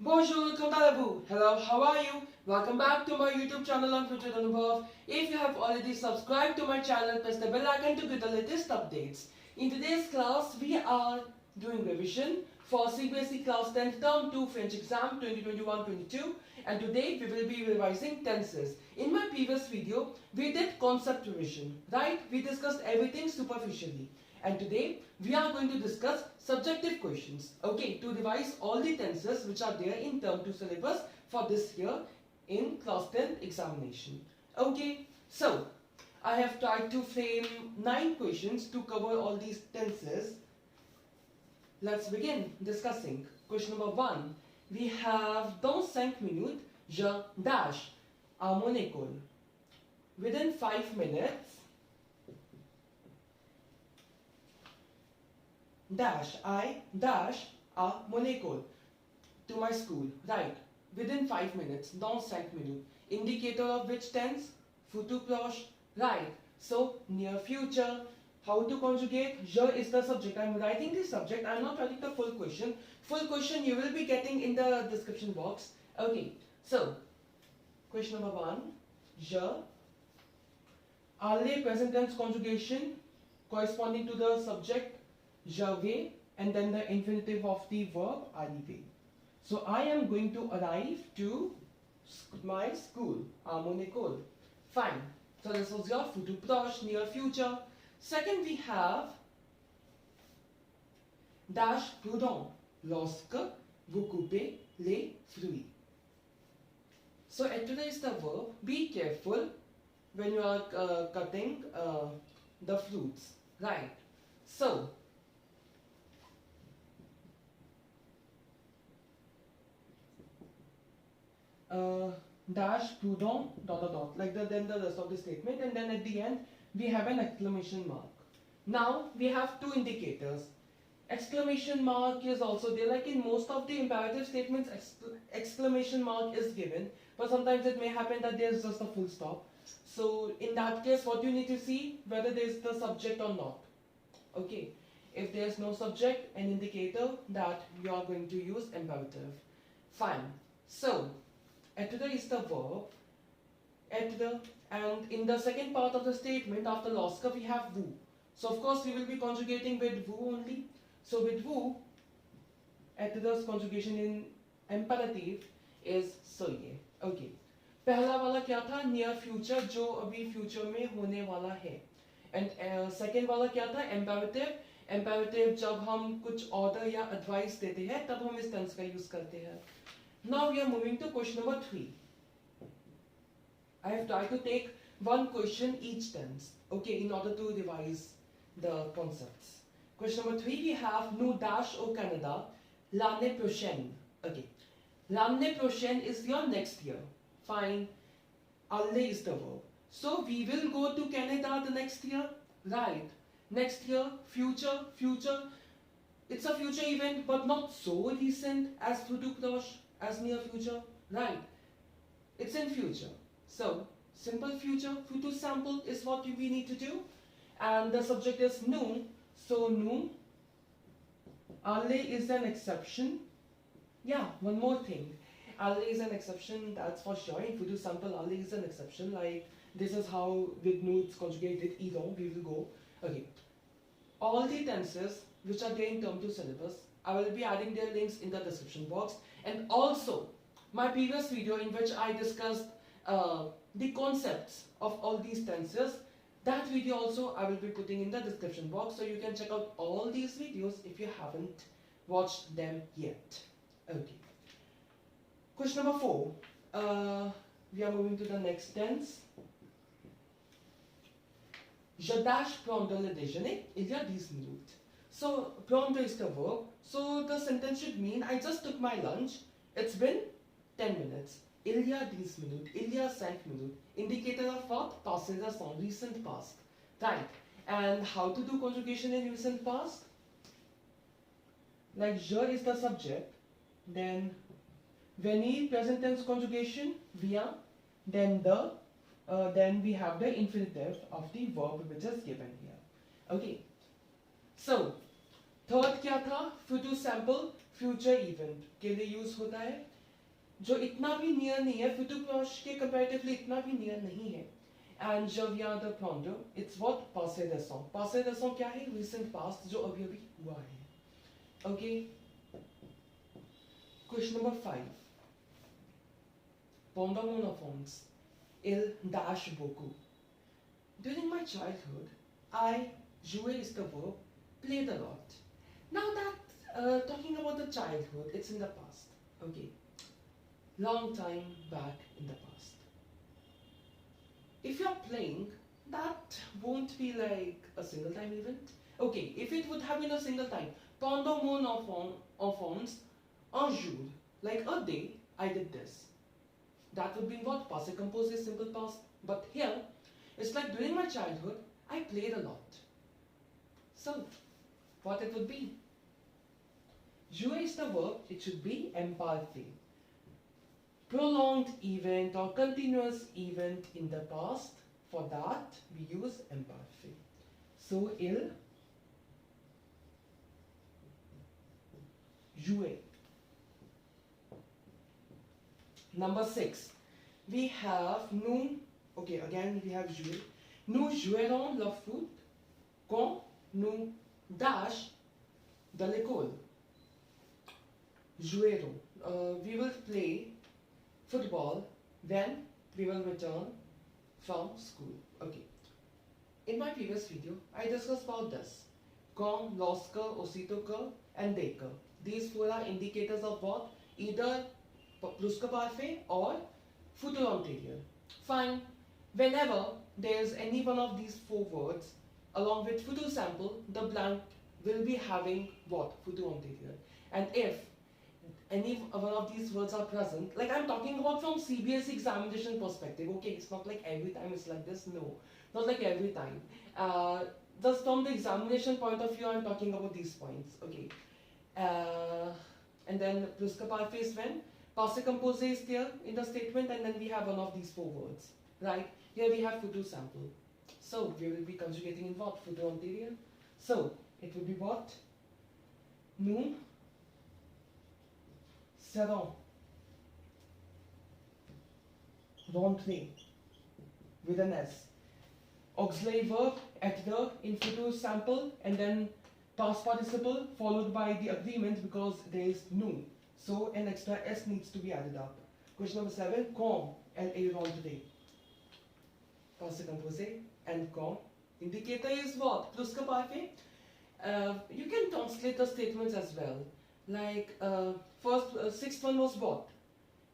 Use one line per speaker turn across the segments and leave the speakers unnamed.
Bonjour, Quand, elle, vous. Hello, how are you? Welcome back to my YouTube channel on Future Anubhav. If you have already subscribed to my channel, press the bell icon to get the latest updates. In today's class, we are doing revision for CBSE Class 10 Term 2 French Exam 2021-22, and today we will be revising tenses. In my previous video, we did concept revision, right? We discussed everything superficially. And today we are going to discuss subjective questions, okay, to revise all the tenses which are there in term 2 syllabus for this year in class 10 examination. Okay, so I have tried to frame 9 questions to cover all these tenses. Let's begin discussing. Question number 1. We have dans 5 minutes, je dash à mon école. Within 5 minutes, dash, I dash à mon école, to my school, right, within 5 minutes, dans 5 minutes. Indicator of which tense? Futur proche, right, so near future. How to conjugate? Je is the subject. I am writing the subject, I am not writing the full question. Full question you will be getting in the description box. Okay, so question number 1, je, aller present tense conjugation corresponding to the subject je vais, and then the infinitive of the verb arriver. So I am going to arrive to my school, à mon école. Fine. So this was your futur proche, near future. Second we have dash prudent, lorsque, vous coupez les fruits. So être is the verb. Be careful when you are cutting the fruits, right? So dash prudent dot dot dot, like then the rest of the statement, and then at the end we have an exclamation mark. Now we have two indicators. Exclamation mark is also there, like in most of the imperative statements exclamation mark is given, but sometimes it may happen that there's just a full stop. So in that case what you need to see whether there's the subject or not. Okay, if there's no subject, an indicator that you are going to use imperative. Fine. So être is the verb, être, and in the second part of the statement after lorsque we have vous. So of course we will be conjugating with vous only. So with vous, etre's conjugation in imperative is soyez. Okay. पहला वाला क्या था? Near future, जो अभी future में होने वाला है. And second वाला क्या था? Imperative. Imperative जब हम कुछ order या advice देते हैं तब हम इस tense का use करते हैं. Now we are moving to question number 3. I have tried to take one question each tense, okay, in order to revise the concepts. Question number 3 we have nous dash au Canada l'année prochaine. Okay, l'année prochaine is your next year. Fine. Aller is the verb. So we will go to Canada the next year, right? Next year, future, future. It's a future event, but not so recent as futur proche, as near future, right? It's in future. So simple future, futur simple is what we need to do, and the subject is nous. So nous, aller is an exception. Yeah, one more thing. Aller is an exception, that's for sure. In futur simple, aller is an exception. Like this is how with nous it's conjugated. Iront, we will go. Okay. All the tenses which are there in term 2 syllabus, I will be adding their links in the description box, and also my previous video in which I discussed the concepts of all these tenses, that video also I will be putting in the description box, so you can check out all these videos if you haven't watched them yet. Okay. Question number 4. We are moving to the next tense. Je dash prendre le déjeuner, il y a 10 minutes. So prendre is the verb. So the sentence should mean I just took my lunch. It's been 10 minutes. Il y a 10 minutes. Il y a 5 minutes. Indicator of what? Passé récent, recent past. Right. And how to do conjugation in recent past? Like je is the subject. Then venir present tense conjugation vient. Then the then we have the infinitive of the verb which is given here. Okay. So third क्या था, future sample future event के लिए use होता है, जो इतना भी near नहीं है, फ्यूचर पास्ट के कंपैरेटिवली इतना भी नियर नहीं है. एंड जब यहाँ the prendre, it's what, passé récent. passé récent क्या है, recent past जो अभी अभी हुआ है. Okay. Question number 5. Pendant mon enfance, il dash beaucoup. During my childhood, I jouer is the verb, played a lot. Now that talking about the childhood, it's in the past. Okay, long time back in the past. If you're playing, that won't be like a single time event. Okay, if it would have been a single time, pendant mon enfance, un jour, like a day, I did this. That would be what? Passé composé, simple past. But here, it's like during my childhood, I played a lot. So, what it would be? Jouer is the verb, it should be imparfait. Prolonged event or continuous event in the past, for that we use imparfait. So, il jouait. Number 6, we have nous. Okay, again we have jouer. Nous jouerons le foot quand nous dash de l'école. Jouerons. We will play football when we will return from school. Okay. In my previous video, I discussed about this. Quand, lorsque, aussitôt que, and dès que. These four are indicators of what? Either plus que parfait or futur anterior. Fine. Whenever there is any one of these four words along with futur sample, the blank will be having what? Futur anterior. And if any one of these words are present, like I'm talking about from CBSE examination perspective, okay, it's not like every time it's like this, no, not like every time. Just from the examination point of view, I'm talking about these points, okay. And then plus que parfait is when passé composé is there in the statement, and then we have one of these four words, right? Here we have futur sample. So we will be conjugating in what? Futur anterior. So it will be what? Nous serons rentrée with an S. Auxiliary verb, être in futur sample, and then past participle followed by the agreement because there is nous. So an extra S needs to be added up. Question number 7. Quand, elle, rentrée. Passé composé and quand. Indicator is what? Plus que parfait. You can translate the statements as well. Like sixth one was what?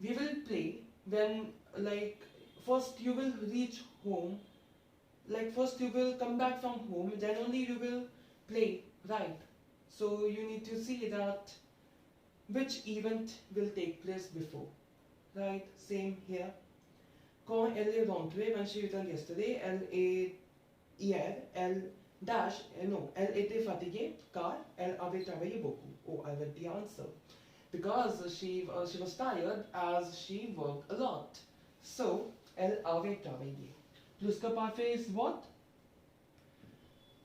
We will play when, like, first you will reach home. Like first you will come back from home, then only you will play, right? So you need to see that which event will take place before, right? Same here. Quand elle est rentrée, when she returned yesterday, elle est hier, elle dash, no, elle était fatiguée car elle avait travaillé beaucoup. Oh, I read the answer. Because she was tired as she worked a lot. So, elle avait travaillé. Plus que parfait is what?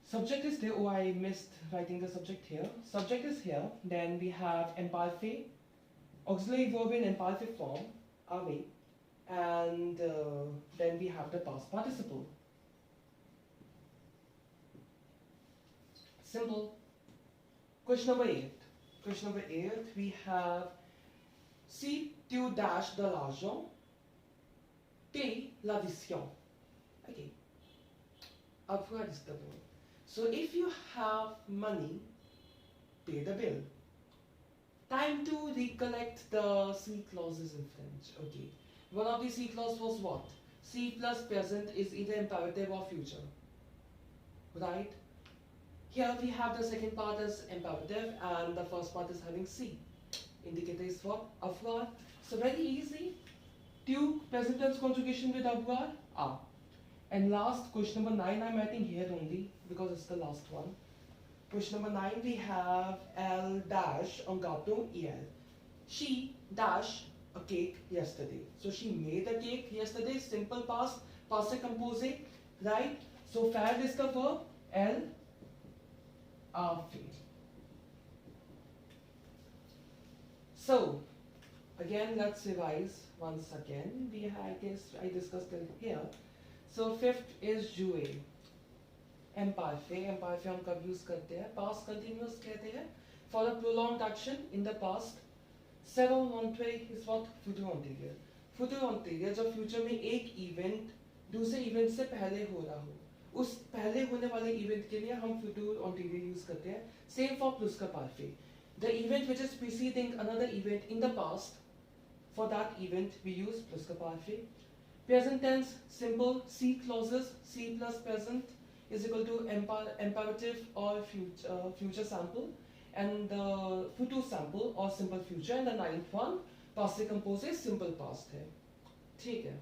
Subject is there. Oh, I missed writing the subject here. Subject is here. Then we have imparfait, auxiliary verb in imparfait form, avait, and then we have the past participle. Simple. Question number 8. Question number 8, we have si tu dash de l'argent, paye l'addition. Okay. Upward is the verb. So if you have money, pay the bill. Time to recollect the C clauses in French. Okay. One of the C clauses was what? C plus present is either imperative or future. Right? Here we have the second part as imperative and the first part is having C. Indicator is what? Avoir. So very easy. Tu, present tense conjugation with avoir, a. And last, question number 9, I'm writing here only because it's the last one. Question number 9, we have elle dash un gâteau hier. She dash a cake yesterday. So she made a cake yesterday, simple past, passé composé, right? So faire is the verb, elle a fait. So, again, let's revise once again. I guess I discussed it here. So, fifth is jouer. Imparfait. Imparfait हम कब use करते हैं? Past continuous कहते हैं. For a prolonged action in the past. Seven rentrée is what? Futur anterior. Futur anterior जब future में एक event दूसरे event से पहले हो रहा हो, उस पहले होने वाले event के लिए हम futur anterior use करते हैं. Same for pluscuparfait. The event which is preceding another event in the past, for that event we use pluscuparfait. Present tense, simple, C clauses, C plus present is equal to imperative or future sample, and the future sample or simple future, and the ninth one, past से compose simple past है. ठीक है.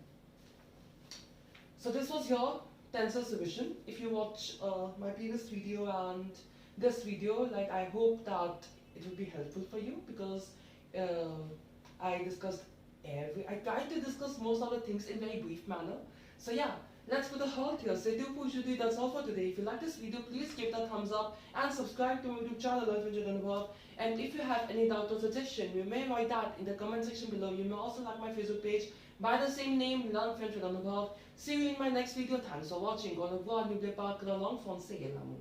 So this was your tenses revision. If you watch my previous video and this video, like, I hope that it will be helpful for you, because I tried to discuss most of the things in very brief manner. So yeah, let's put a halt here. So that's all for today. If you like this video, please give that thumbs up and subscribe to my YouTube channel, Anubhav. And if you have any doubt or suggestion, you may write that in the comment section below. You may also like my Facebook page by the same name, Learn French with Anubhav. See you in my next video. Thanks for watching. Au revoir, n'oubliez pas que la langue française est l'amour.